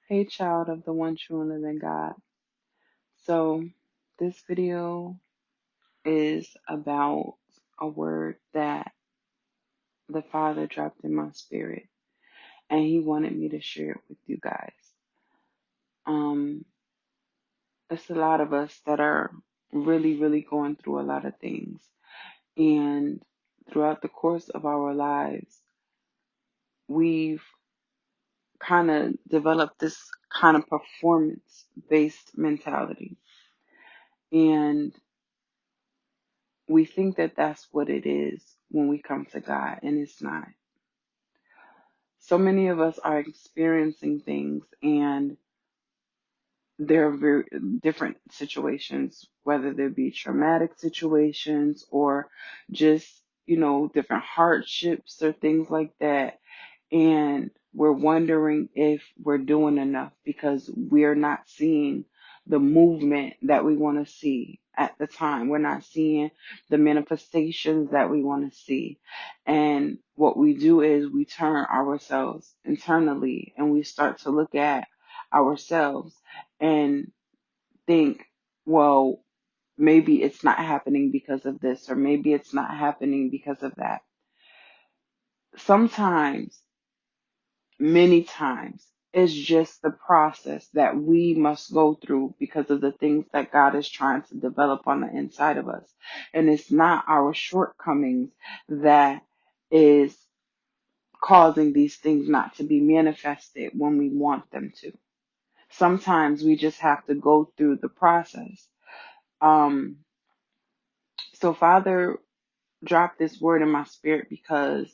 Hey, child of the one true and living God. So, this video is about a word that the Father dropped in my spirit, and He wanted me to share it with you guys. Um, it's a lot of us that are really going through a lot of things, and throughout the course of our lives, we've kind of developed this kind of performance based mentality. And we think that that's what it is when we come to God, and it's not. So many of us are experiencing things, and there are very different situations, whether there be traumatic situations or just, different hardships or things like that. And we're wondering if we're doing enough because we're not seeing the movement that we want to see at the time. We're not seeing the manifestations that we want to see. And what we do is we turn ourselves internally and we start to look at ourselves and think, well, maybe it's not happening because of this, or maybe it's not happening because of that. Sometimes, many times, it's just the process that we must go through because of the things that God is trying to develop on the inside of us. And it's not our shortcomings that is causing these things not to be manifested when we want them to. Sometimes we just have to go through the process. Um, so Father dropped this word in my spirit because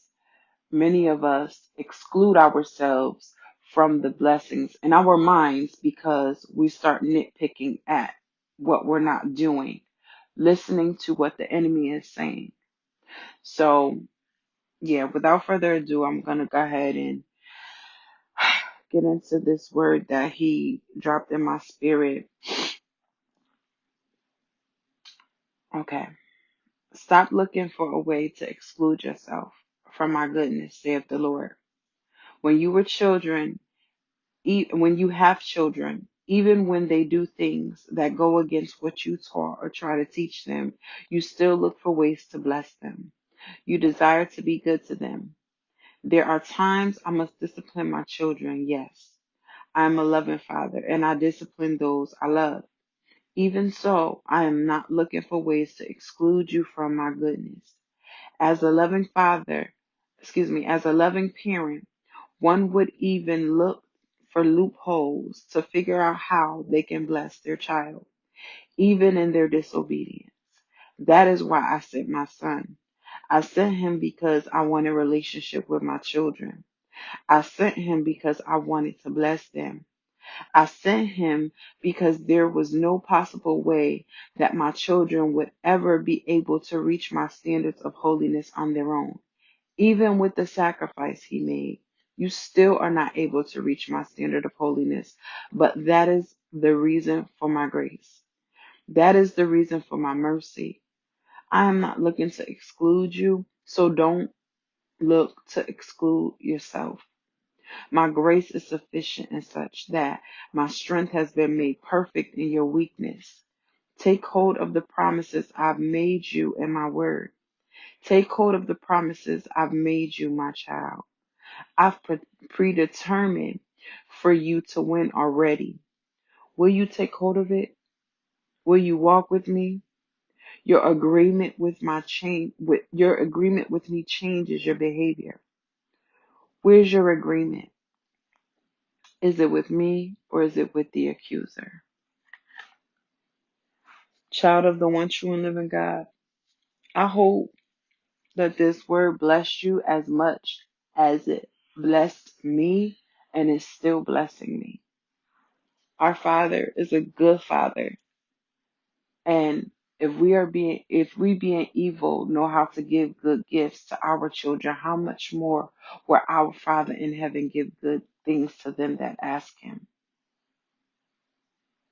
many of us exclude ourselves from the blessings in our minds because we start nitpicking at what we're not doing, listening to what the enemy is saying. So, yeah, without further ado, I'm going to go ahead and get into this word that he dropped in my spirit. Okay. Stop looking for a way to exclude yourself from my goodness, saith the Lord. When you were children, when you have children, even when they do things that go against what you taught or try to teach them, you still look for ways to bless them. You desire to be good to them. There are times I must discipline my children, yes. I am a loving father, and I discipline those I love. Even so, I am not looking for ways to exclude you from my goodness. As a loving father, as a loving parent, one would even look for loopholes to figure out how they can bless their child, even in their disobedience. That is why I sent my son. I sent him because I want a relationship with my children. I sent him because I wanted to bless them. I sent him because there was no possible way that my children would ever be able to reach my standards of holiness on their own. Even with the sacrifice he made, you still are not able to reach my standard of holiness. But that is the reason for my grace. That is the reason for my mercy. I am not looking to exclude you, so don't look to exclude yourself. My grace is sufficient and such that my strength has been made perfect in your weakness. Take hold of the promises I've made you in my word. Take hold of the promises I've made you, my child. I've predetermined for you to win already. Will you take hold of it? Will you walk with me? Your agreement with me changes your behavior. Where's your agreement? Is it with me or is it with the accuser? Child of the one true and living God, I hope that this word blessed you as much as it blessed me and is still blessing me. Our Father is a good Father. And if we being evil know how to give good gifts to our children, how much more will our Father in heaven give good things to them that ask him?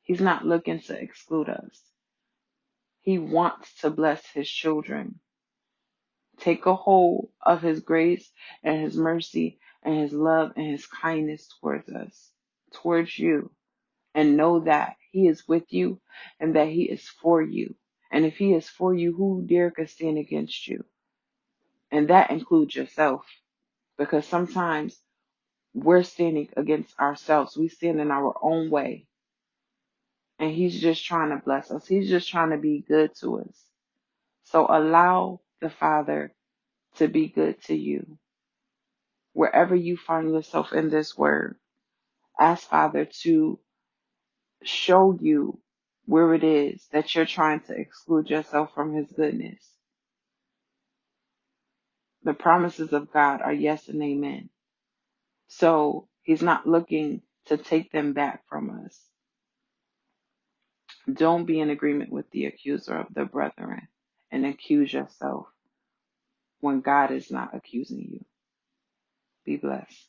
He's not looking to exclude us. He wants to bless his children. Take a hold of his grace and his mercy and his love and his kindness towards us. towards you, and know that He is with you and that He is for you. And if He is for you, who dare could stand against you? And that includes yourself, because sometimes we're standing against ourselves. We stand in our own way. And He's just trying to bless us. He's just trying to be good to us. So allow the Father to be good to you. Wherever you find yourself in this word, ask Father to show you where it is that you're trying to exclude yourself from His goodness. The promises of God are yes and amen. So He's not looking to take them back from us. Don't be in agreement with the accuser of the brethren and accuse yourself when God is not accusing you. Be blessed.